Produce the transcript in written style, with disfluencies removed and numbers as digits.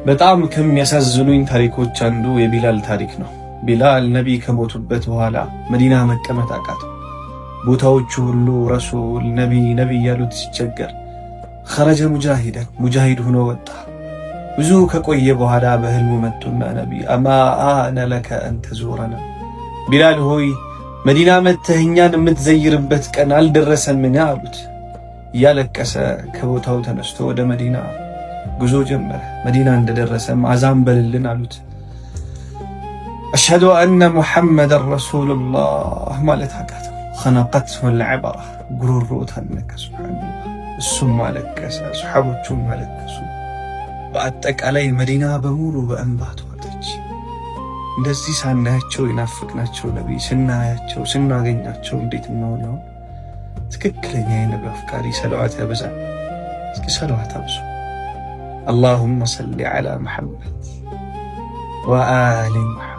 በጣም ከሚያሳዝኑኝ ታሪኮች አንዱ የቢላል ታሪክ ነው። ቢላል ነቢይ ከሞቱበት በኋላ መዲና መቀመጥ አቃተው። ቦታዎቹ ሁሉ ረሱል ነቢይ ያሉት ሲቸገር ኸረጀ ሙጃሂደን ሙጃሂድ ሆኖ ወጣ። ብዙ ከቆየ በኋላ በህልሙ መጡና ነቢይ አማ አነ ለከ አን ተዙረና፣ ቢላል ሆይ መዲና መጥተህ እኛን የምትዘይርበት ቀን አልደረሰምን አሉት። እያለቀሰ ከቦታው ተነስቶ ወደ መዲና ጉዞ ጀመረ። መዲና እንደደረሰም አዛን በልልን አሉት። አሽሀዱ አነ ሙሐመደን ረሱሉላህ ማለት አቃተው። ኸነቀትሁ ልዕበራ፣ ጉሮሮ ታነቀ። ሱብሓነላህ። እሱም አለቀሰ፣ ሰሓቦቹም አለቀሱ። በአጠቃላይ መዲና በሙሉ በእንባ ተዋጠች። እንደዚህ ሳናያቸው የናፍቅናቸው ነቢይ ስናያቸው ስናገኛቸው እንዴት እንሆነው? ትክክለኛ የነቢ አፍቃሪ ሰለዋት ያበዛል። እስኪ ሰለዋት አብዙ። اللهم صل على محمد وآل محمد